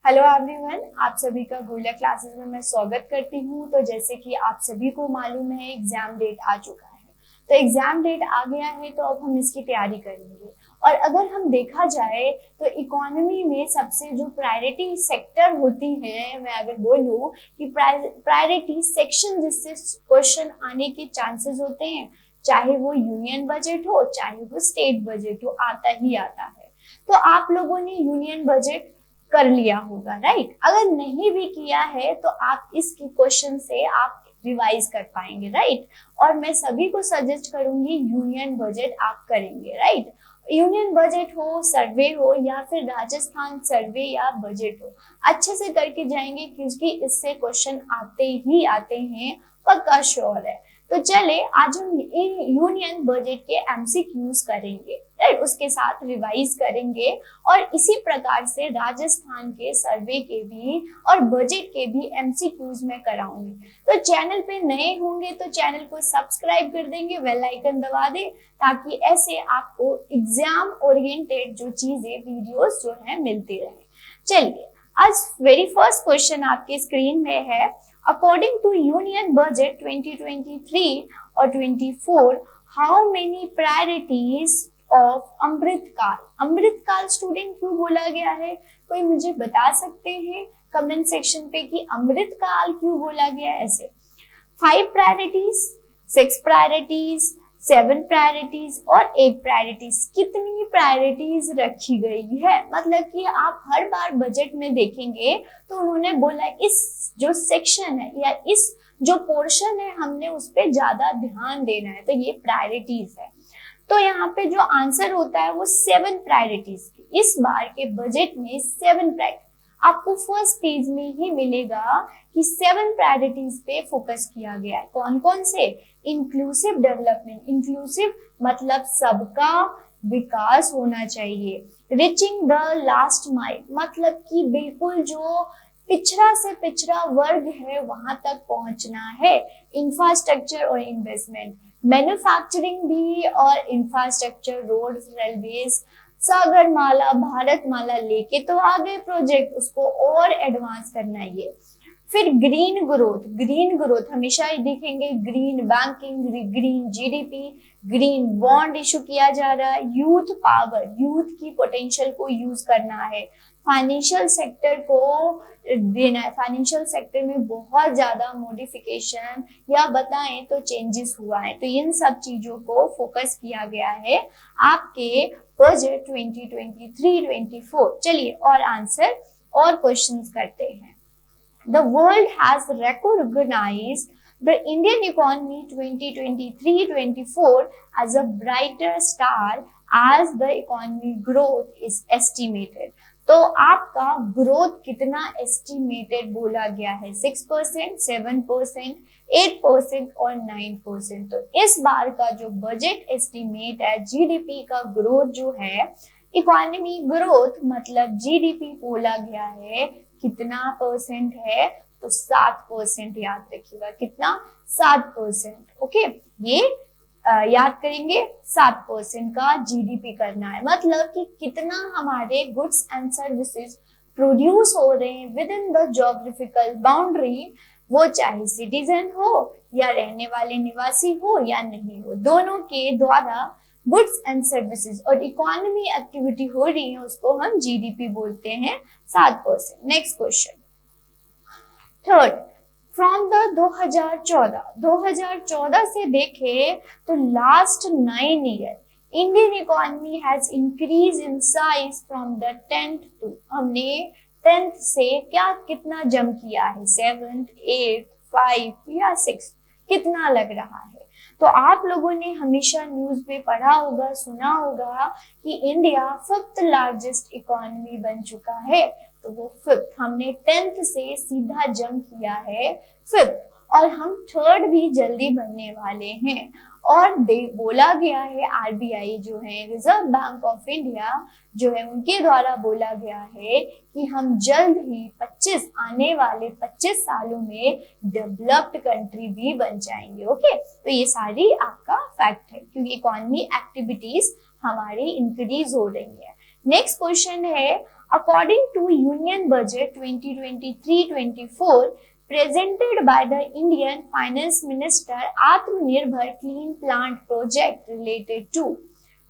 Hello everyone, आप सभी का गोल्डन क्लासेस में मैं स्वागत करती हूँ। तो जैसे कि आप सभी को मालूम है, एग्जाम डेट आ चुका है। तो एग्जाम डेट आ गया है तो अब हम इसकी तैयारी करेंगे। और अगर हम देखा जाए तो इकोनॉमी में सबसे जो प्रायोरिटी सेक्टर होती है, मैं अगर बोलूँ कि प्रायोरिटी सेक्शन जिससे क्वेश्चन आने के चांसेस होते हैं, चाहे वो यूनियन बजट हो चाहे वो स्टेट बजट हो, आता ही आता है। तो आप लोगों ने यूनियन बजट कर लिया होगा, राइट। अगर नहीं भी किया है तो आप इसकी क्वेश्चन से आप रिवाइज कर पाएंगे, राइट। और मैं सभी को सजेस्ट करूंगी यूनियन बजट आप करेंगे, राइट। यूनियन बजट हो, सर्वे हो या फिर राजस्थान सर्वे या बजट हो, अच्छे से करके जाएंगे क्योंकि इससे क्वेश्चन आते ही आते हैं, पक्का श्योर है। तो चले आज हम इन यूनियन बजट के एमसीक्यूज करेंगे, राइट, उसके साथ रिवाइज करेंगे। और इसी प्रकार से राजस्थान के सर्वे के भी और बजट के भी एमसीक्यूज में कराऊंगी। तो चैनल पे नए होंगे तो चैनल को सब्सक्राइब कर देंगे, बेल आइकन दबा दें, ताकि ऐसे आपको एग्जाम ओरिएंटेड जो चीजें वीडियोस जो है मिलती रहे। चलिए, आज वेरी फर्स्ट क्वेश्चन आपके स्क्रीन में है। अकॉर्डिंग टू यूनियन बजट 2023 और 24, how many priorities of Amritkaal. Amritkaal student क्यों बोला गया है, कोई मुझे बता सकते हैं कमेंट सेक्शन पे कि अमृतकाल क्यों बोला गया है ऐसे। 5 प्रायोरिटीज, 6 प्रायोरिटीज, 7 प्रायोरिटीज और 8 प्रायोरिटीज, कितनी प्रायोरिटीज रखी गई है। मतलब कि आप हर बार बजट में देखेंगे तो उन्होंने बोला इस जो सेक्शन है या इस जो पोर्शन है हमने उस पर ज्यादा ध्यान देना है, तो ये प्रायोरिटीज है। तो यहाँ पे जो आंसर होता है वो 7 प्रायोरिटीज की। इस बार के बजट में 7 प्रायोरिटी आपको फर्स्ट पेज में ही मिलेगा कि 7 प्रायोरिटीज पे फोकस किया गया है। कौन कौन से? इंक्लूसिव डेवलपमेंट, इंक्लूसिव मतलब सबका विकास होना चाहिए। रिचिंग द लास्ट माइल, मतलब कि बिल्कुल जो पिछड़ा से पिछड़ा वर्ग है वहां तक पहुंचना है। इंफ्रास्ट्रक्चर और इन्वेस्टमेंट, मैन्युफैक्चरिंग भी और infrastructure, road, railways, Sagarmala, Bharatmala लेके तो आगे प्रोजेक्ट उसको और एडवांस करना है ये। फिर ग्रीन ग्रोथ, ग्रीन ग्रोथ हमेशा देखेंगे, green banking, green GDP, green bond issue किया जा रहा है। यूथ पावर, यूथ की पोटेंशियल को यूज करना है। फाइनेंशियल सेक्टर को देना है, फाइनेंशियल सेक्टर में बहुत ज्यादा मॉडिफिकेशन या बताएं तो चेंजेस हुआ है, तो इन सब चीजों को फोकस किया गया है आपके बजट 2023-24। चलिए और आंसर और क्वेश्चंस करते हैं। The world has recognized the Indian economy 2023-24 as a brighter star as the economy growth is estimated. तो आपका ग्रोथ कितना एस्टिमेटेड बोला गया है? 6%, 7%, 8% और 9%। तो इस बार का जो बजट एस्टिमेट है, जीडीपी का ग्रोथ जो है, इकोनॉमी ग्रोथ मतलब जीडीपी बोला गया है, कितना परसेंट है? तो 7%। याद रखिएगा कितना? 7%। ओके, ये याद करेंगे, 7% का जीडीपी करना है। मतलब कि कितना हमारे गुड्स एंड सर्विसेज प्रोड्यूस हो रहे हैं with in the geographical boundary, वो चाहे सिटीजन हो या रहने वाले निवासी हो या नहीं हो, दोनों के द्वारा गुड्स एंड सर्विसेज और इकोनॉमी एक्टिविटी हो रही है, उसको हम जीडीपी बोलते हैं, 7%। Next question, third, from the 2014 से देखे तो last 9 year Indian economy has increase in size from the 10th to, हमने 10th से क्या कितना जंप किया है? 7th, 8th, 5 या 6, कितना लग रहा है? तो आप लोगों ने हमेशा न्यूज में पढ़ा होगा, सुना होगा कि इंडिया 5th लार्जेस्ट इकोनॉमी बन चुका है। तो वो 5th, हमने 10th से सीधा जंप किया है 5th, और हम 3rd भी जल्दी बनने वाले हैं। और बोला गया है, आरबीआई जो है, रिजर्व बैंक ऑफ इंडिया जो है, उनके द्वारा बोला गया है कि हम जल्द ही आने वाले 25 सालों में डेवलप्ड कंट्री भी बन जाएंगे। ओके, तो ये सारी आपका फैक्ट है क्योंकि इकोनॉमी एक्टिविटीज हमारी इंक्रीज हो रही है। नेक्स्ट क्वेश्चन है, According to Union Budget 2023-24 presented by the Indian Finance Minister, आत्मनिर्भर clean plant project related to,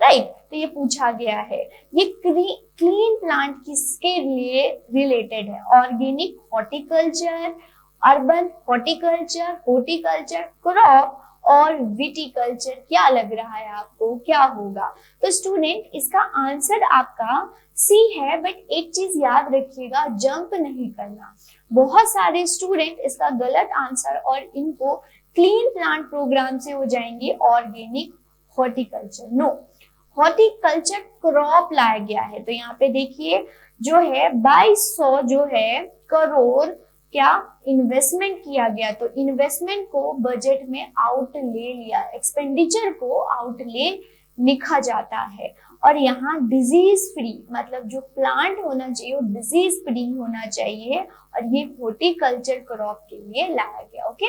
right, तो ये पूछा गया है ये क्लीन प्लांट किसके लिए रिलेटेड है? Organic horticulture, urban horticulture, horticulture, crop और विटिकल्चर। क्या लग रहा है आपको क्या होगा? तो स्टूडेंट इसका आंसर आपका सी है, बट एक चीज याद रखिएगा, जंप नहीं करना। बहुत सारे स्टूडेंट इसका गलत आंसर और इनको क्लीन प्लांट प्रोग्राम से हो जाएंगे organic horticulture. No, horticulture crop लाया गया है। तो यहाँ पे देखिए जो है 2200 जो है करोड़ क्या इन्वेस्टमेंट किया गया। तो इन्वेस्टमेंट को बजट में आउट ले लिया, एक्सपेंडिचर को आउट ले लिखा जाता है। और यहाँ डिजीज फ्री, मतलब जो प्लांट होना चाहिए वो डिजीज फ्री होना चाहिए, और ये हॉर्टिकल्चर क्रॉप के लिए लाया गया। ओके,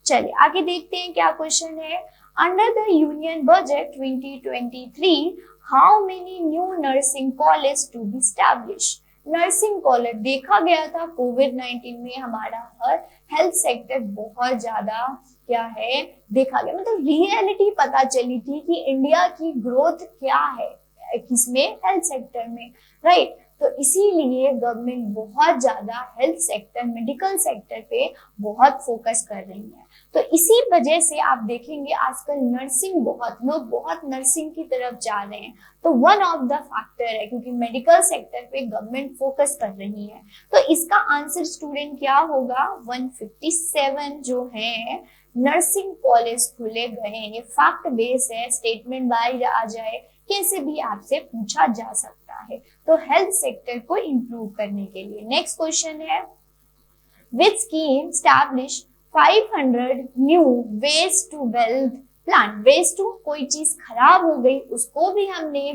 चलिए आगे देखते हैं क्या क्वेश्चन है। Under the union budget 2023 how many new nursing college to be establish? Nursing college देखा गया था कोविड-19 में हमारा हर हेल्थ सेक्टर बहुत ज्यादा क्या है देखा गया, मतलब रियलिटी पता चली थी कि इंडिया की ग्रोथ क्या है किसमें, हेल्थ सेक्टर में, राइट। तो इसीलिए गवर्नमेंट बहुत ज्यादा हेल्थ सेक्टर, मेडिकल सेक्टर पे बहुत फोकस कर रही है। तो इसी वजह से आप देखेंगे आजकल नर्सिंग, बहुत लोग बहुत नर्सिंग की तरफ जा रहे हैं। तो वन ऑफ द फैक्टर है, क्योंकि मेडिकल सेक्टर पे गवर्नमेंट फोकस कर रही है। तो इसका आंसर स्टूडेंट क्या होगा? 157 जो है नर्सिंग कॉलेज खुले गए। ये फैक्ट बेस है, स्टेटमेंट बाय आ जाए कैसे भी आपसे पूछा जा सकता है। तो हेल्थ सेक्टर को इंप्रूव करने के लिए नेक्स्ट क्वेश्चन है, which scheme establish 500 new waste to wealth plan? Waste to कोई चीज खराब हो गई उसको भी हमने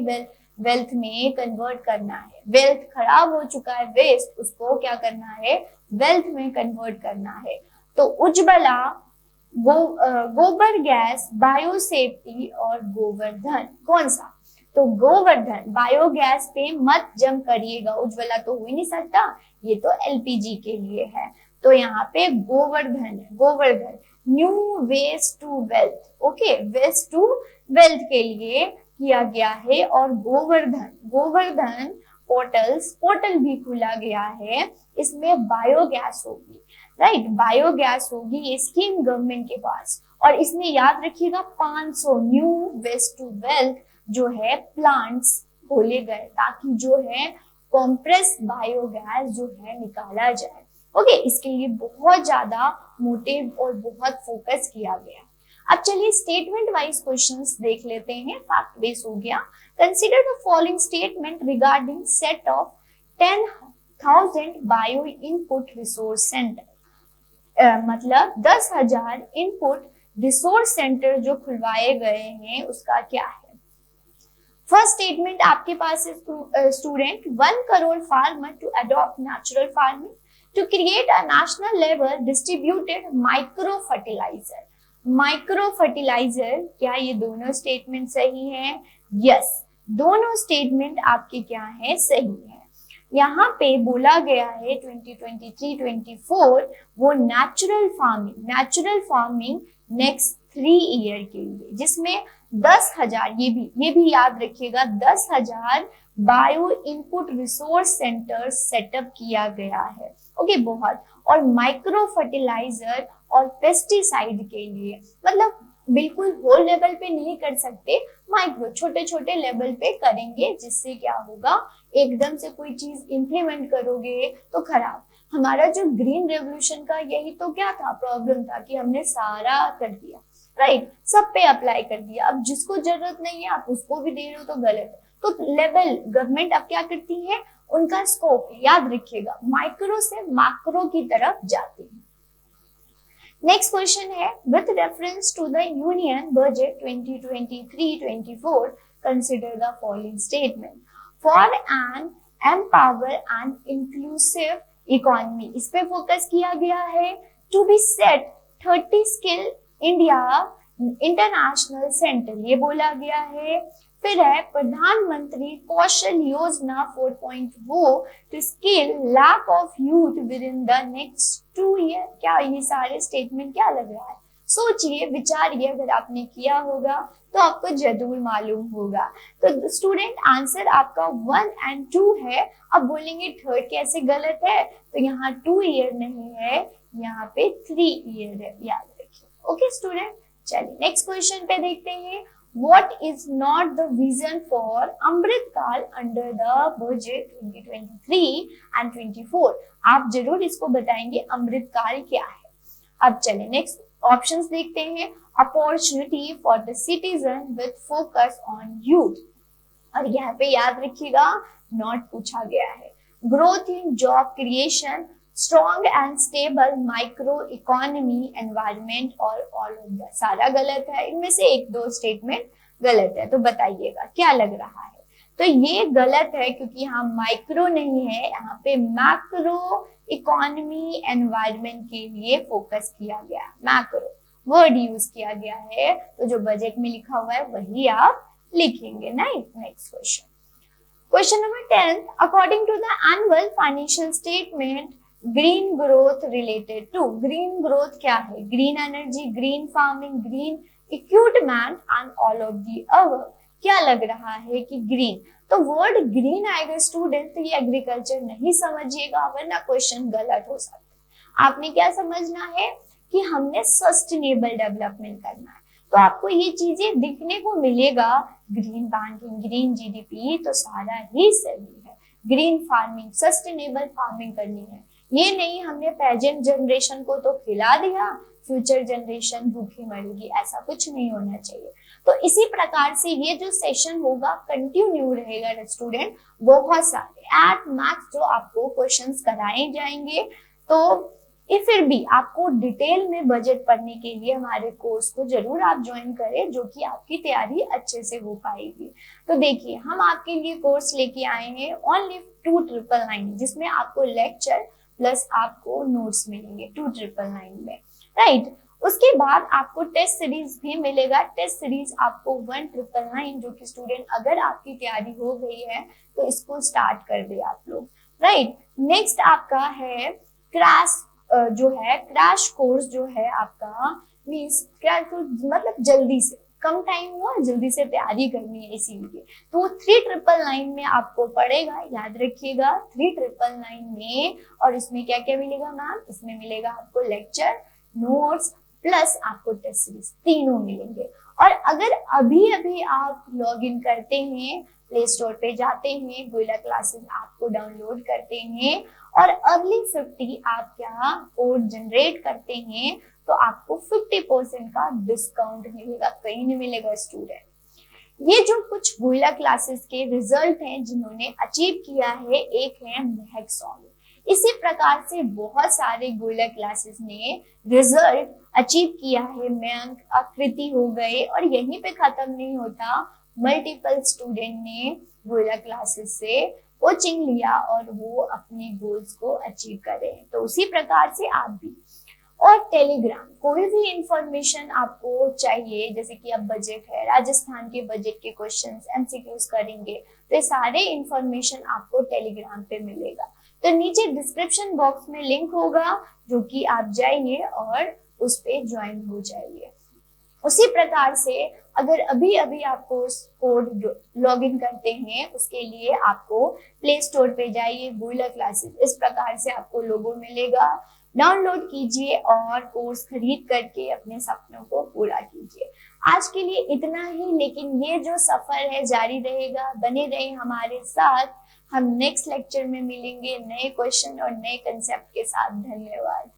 वेल्थ में कन्वर्ट करना है। वेल्थ खराब हो चुका है, वेस्ट, उसको क्या करना है? वेल्थ में कन्वर्ट करना है। तो उज्ज्वला, गोबर गैस, बायोसेफ्टी और गोवर्धन, कौन सा? तो गोवर्धन, बायोगैस पे मत जंप करिएगा, उज्ज्वला तो हो ही नहीं सकता, ये तो एलपीजी के लिए है। तो यहाँ पे गोवर्धन है, Govardhan. New waste to wealth, okay, waste to wealth के लिए किया गया है। और गोवर्धन, गोवर्धन पोर्टल भी खुला गया है, इसमें बायोगैस होगी, राइट, बायोगैस होगी, ये स्कीम गवर्नमेंट के पास। और इसमें याद रखिएगा 500 न्यू वेस्ट टू वेल्थ जो है प्लांट्स खोले गए, ताकि जो है कॉम्प्रेस बायोगैस जो है निकाला जाए। ओके, इसके लिए बहुत ज्यादा मोटिव और बहुत फोकस किया गया। अब चलिए स्टेटमेंट वाइज क्वेश्चंस देख लेते हैं, फैक्ट बेस हो गया। Consider the following statement regarding set of 10,000 bio input resource centre. मतलब 10,000 इनपुट रिसोर्स सेंटर जो खुलवाए गए हैं उसका क्या है? फर्स्ट स्टेटमेंट आपके पास है student, 1 crore farmer to adopt natural farming to create a national level distributed micro fertiliser. Micro fertiliser, क्या ये दोनों स्टेटमेंट सही है? यस, दोनों स्टेटमेंट आपके क्या है? सही है। यहाँ पे बोला गया है 2023-24 वो नेचुरल फार्मिंग नेक्स्ट 3 ईयर के लिए, जिसमें 10,000, ये भी याद रखिएगा, 10,000 bio input resource centre setup किया गया है। ओके, बहुत। और माइक्रो फर्टिलाइजर और पेस्टिसाइड के लिए, मतलब बिल्कुल होल लेवल पे नहीं कर सकते, माइक्रो छोटे छोटे लेवल पे करेंगे, जिससे क्या होगा, एकदम से कोई चीज इंप्लीमेंट करोगे तो खराब। हमारा जो ग्रीन रेवोल्यूशन का यही तो क्या था, प्रॉब्लम था कि हमने सारा कर दिया, राइट, सब पे अप्लाई कर दिया। अब जिसको जरूरत नहीं है आप उसको भी दे रहे हो तो गलत है। तो लेवल गवर्नमेंट अब क्या करती है, उनका स्कोप याद रखिएगा, माइक्रो से मैक्रो की तरफ जाती है। नेक्स्ट क्वेश्चन है, with reference to the union budget 2023-24 consider the following statement for an empower and inclusive economy. इस पे फोकस किया गया है। To be set 30 skill India international centre, ये बोला गया है। फिर है प्रधानमंत्री Kaushal Yojana 4.0 to skill lack of youth within the next 2 year. क्या ये सारे स्टेटमेंट क्या लग रहा है? सोचिए, विचारिए, अगर आपने किया होगा तो आपको जरूर मालूम होगा। तो स्टूडेंट आंसर आपका 1 और 2 है। अब बोलेंगे थर्ड कैसे गलत है? तो यहाँ 2 ईयर नहीं है, यहाँ पे 3 ईयर है, याद रखिए। ओके स्टूडेंट, चलिए नेक्स्ट क्वेश्चन पे देखते हैं। What is not the vision for अमृत काल under the budget 2023 and 24? आप जरूर इसको बताएंगे अमृत काल क्या है। अब चले नेक्स्ट ऑप्शंस देखते हैं। Opportunity for the citizen with focus on youth, और यहाँ पे याद रखिएगा नॉट पूछा गया है। Growth in job creation, strong and stable micro economy, environment और ऑल ऑफ द। सारा गलत है, इनमें से 1-2 स्टेटमेंट गलत है, तो बताइएगा क्या लग रहा है? तो ये गलत है क्योंकि यहाँ माइक्रो नहीं है, यहाँ पे मैक्रो इकोनॉमी एनवायरमेंट के लिए फोकस किया गया है। मैक्रो वर्ड यूज किया गया है, तो जो बजट में लिखा हुआ है वही आप लिखेंगे। Next question, question number 10। According to the annual financial statement, green growth related to. Green growth क्या है? Green energy, green farming, green equipment and all of the above. क्या लग रहा है कि ग्रीन, तो वर्ड ग्रीन आएगा स्टूडेंट, तो ये एग्रीकल्चर नहीं समझिएगा वरना क्वेश्चन गलत हो सकता है। आपने क्या समझना है कि हमने सस्टेनेबल डेवलपमेंट करना है, तो आपको ये चीजें दिखने को मिलेगा। ग्रीन बैंकिंग, ग्रीन जीडीपी, तो सारा ही सही है। ग्रीन फार्मिंग, सस्टेनेबल फार्मिंग करनी है, ये नहीं हमने प्रेजेंट जनरेशन को तो खिला दिया, फ्यूचर जनरेशन भूखी मरेगी, ऐसा कुछ नहीं होना चाहिए। तो इसी प्रकार से ये जो सेशन होगा कंटिन्यू रहेगा स्टूडेंट। बहुत सारे एट मैक्स जो आपको क्वेश्चंस कराए जाएंगे, तो फिर भी आपको डिटेल में बजट पढ़ने के लिए हमारे कोर्स को जरूर आप ज्वाइन करें, जो कि आपकी तैयारी अच्छे से हो पाएगी। तो देखिए, हम आपके लिए कोर्स लेके आए हैं ओनली 2999, जिसमें आपको लेक्चर प्लस आपको नोट्स मिलेंगे 2999 में, राइट। उसके बाद आपको टेस्ट सीरीज भी मिलेगा। टेस्ट सीरीज आपको 1999, जो कि स्टूडेंट अगर आपकी तैयारी हो गई है तो इसको स्टार्ट कर दे आप लोग, राइट। नेक्स्ट आपका है क्रैश, जो है क्रैश कोर्स जो है आपका, मीन्स क्रैश कोर्स मतलब जल्दी से, कम टाइम हुआ जल्दी से तैयारी करनी है, इसीलिए तो 3999 में आपको पड़ेगा। याद रखिएगा 3999 में, और इसमें क्या क्या मिलेगा मैम? इसमें मिलेगा आपको लेक्चर, नोट्स प्लस आपको टेस्ट सीरीज, तीनों मिलेंगे। और अगर अभी अभी आप लॉग इन करते हैं, प्ले स्टोर पे जाते हैं, गोइला क्लासेस आपको डाउनलोड करते हैं और अर्ली 50 आप क्या कोड जनरेट करते हैं, तो आपको 50% का डिस्काउंट मिलेगा, कहीं नहीं मिलेगा स्टूडेंट। ये जो कुछ गोइला क्लासेस के रिजल्ट हैं जिन्होंने अचीव किया है, एक है महक स्वामी। इसी प्रकार से बहुत सारे गोइला क्लासेस ने रिजल्ट अचीव किया है। मयंक, आकृति हो गए, और यहीं पे खत्म नहीं होता, मल्टीपल स्टूडेंट ने गोइला क्लासेस से कोचिंग लिया और वो अपने गोल्स को अचीव करे। तो उसी प्रकार से आप भी। और टेलीग्राम, कोई भी इंफॉर्मेशन आपको चाहिए, जैसे कि अब बजट है, राजस्थान के बजट के क्वेश्चंस एमसीक्यूज करेंगे, तो ये सारे इंफॉर्मेशन आपको टेलीग्राम पे मिलेगा। तो नीचे डिस्क्रिप्शन बॉक्स में लिंक होगा, जो कि आप जाइए और उस पे ज्वाइन हो जाइए। उसी प्रकार से अगर अभी अभी आपको कोड लॉग इन करते हैं, उसके लिए आपको प्ले स्टोर पे जाइए, गोइला क्लासेस, इस प्रकार से आपको लोगो मिलेगा, डाउनलोड कीजिए और कोर्स खरीद करके अपने सपनों को पूरा कीजिए। आज के लिए इतना ही, लेकिन ये जो सफर है जारी रहेगा, बने रहे हमारे साथ। हम नेक्स्ट लेक्चर में मिलेंगे नए क्वेश्चन और नए कंसेप्ट के साथ। धन्यवाद।